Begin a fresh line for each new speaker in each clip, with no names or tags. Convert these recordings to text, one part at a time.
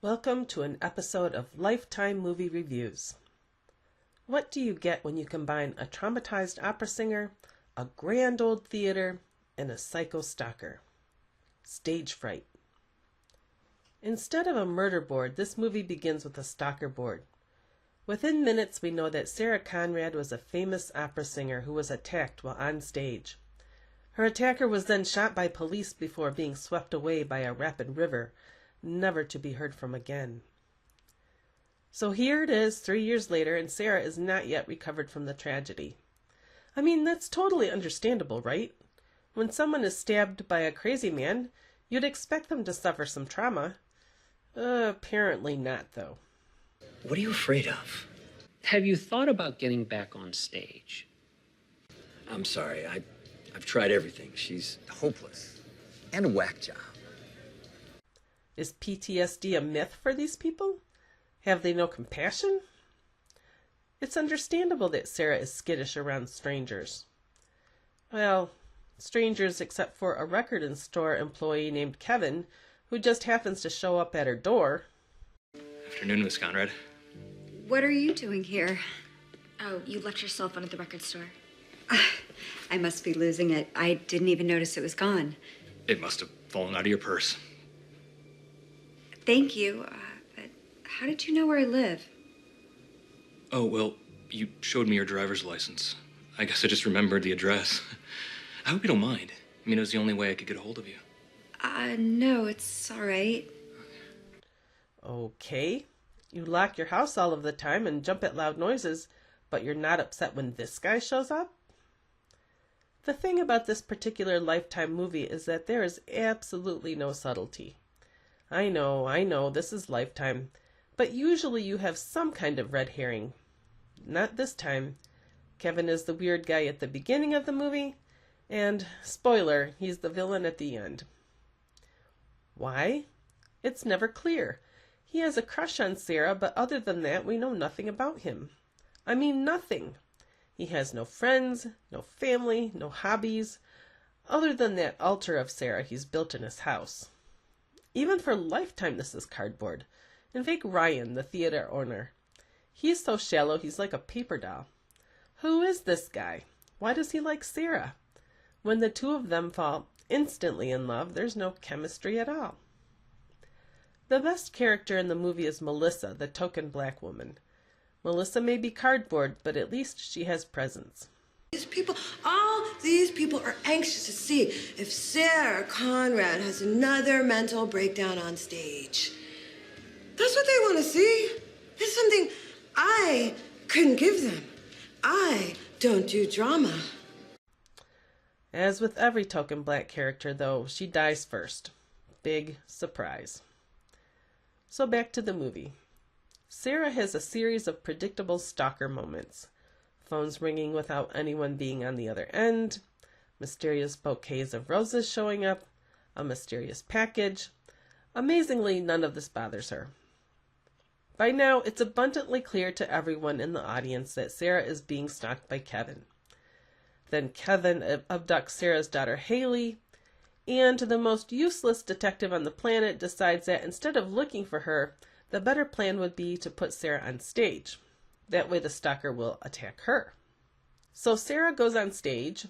Welcome to an episode of Lifetime Movie Reviews. What do you get when you combine a traumatized opera singer, a grand old theater, and a psycho stalker? Stage Fright. Instead of a murder board, this movie begins with a stalker board. Within minutes, we know that Sarah Conrad was a famous opera singer who was attacked while on stage. Her attacker was then shot by police before being swept away by a rapid river, never to be heard from again. So here it is 3 years later, and Sarah is not yet recovered from the tragedy. I mean, that's totally understandable, right? When someone is stabbed by a crazy man, you'd expect them to suffer some trauma. Apparently not, though.
What are you afraid of?
Have you thought about getting back on stage?
I'm sorry, I've tried everything. She's hopeless. And a whack job.
Is PTSD a myth for these people? Have they no compassion? It's understandable that Sarah is skittish around strangers. Well, strangers except for a record store employee named Kevin, who just happens to show up at her door.
Afternoon, Miss Conrad.
What are you doing here? Oh, you left your cell phone at the record store. I must be losing it. I didn't even notice it was gone.
It must have fallen out of your purse.
Thank you, but how did you know where I live?
Oh, well, you showed me your driver's license. I guess I just remembered the address. I hope you don't mind. I mean, it was the only way I could get a hold of you.
No, it's all right.
Okay. You lock your house all of the time and jump at loud noises, but you're not upset when this guy shows up? The thing about this particular Lifetime movie is that there is absolutely no subtlety. I know, this is Lifetime, but usually you have some kind of red herring. Not this time. Kevin is the weird guy at the beginning of the movie, and, spoiler, he's the villain at the end. Why? It's never clear. He has a crush on Sarah, but other than that, we know nothing about him. I mean, nothing. He has no friends, no family, no hobbies, other than that altar of Sarah he's built in his house. Even for Lifetime, this is cardboard. And fake Ryan, the theater owner. He's so shallow, he's like a paper doll. Who is this guy? Why does he like Sarah? When the two of them fall instantly in love, there's no chemistry at all. The best character in the movie is Melissa, the token black woman. Melissa may be cardboard, but at least she has presence.
All these people are anxious to see if Sarah Conrad has another mental breakdown on stage. That's what they want to see. It's something I couldn't give them. I don't do drama.
As with every token black character, though, she dies first. Big surprise. So back to the movie. Sarah has a series of predictable stalker moments. Phones ringing without anyone being on the other end, mysterious bouquets of roses showing up, a mysterious package. Amazingly, none of this bothers her. By now, it's abundantly clear to everyone in the audience that Sarah is being stalked by Kevin. Then Kevin abducts Sarah's daughter Haley, and the most useless detective on the planet decides that instead of looking for her, the better plan would be to put Sarah on stage. That way the stalker will attack her. So Sarah goes on stage,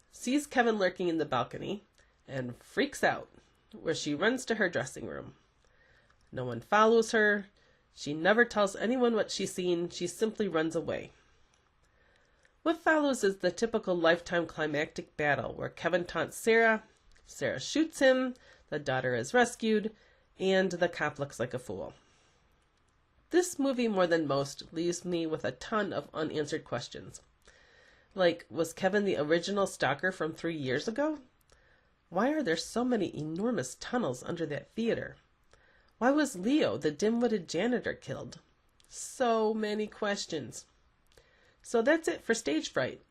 sees Kevin lurking in the balcony, and freaks out, where she runs to her dressing room. No one follows her. She never tells anyone what she's seen. She simply runs away. What follows is the typical Lifetime climactic battle where Kevin taunts Sarah, Sarah shoots him, the daughter is rescued, and the cop looks like a fool. This movie, more than most, leaves me with a ton of unanswered questions. Like, was Kevin the original stalker from 3 years ago? Why are there so many enormous tunnels under that theater? Why was Leo, the dim-witted janitor, killed? So many questions. So that's it for Stage Fright.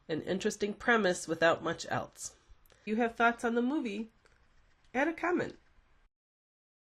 An interesting premise without much else. If you have thoughts on the movie, add a comment.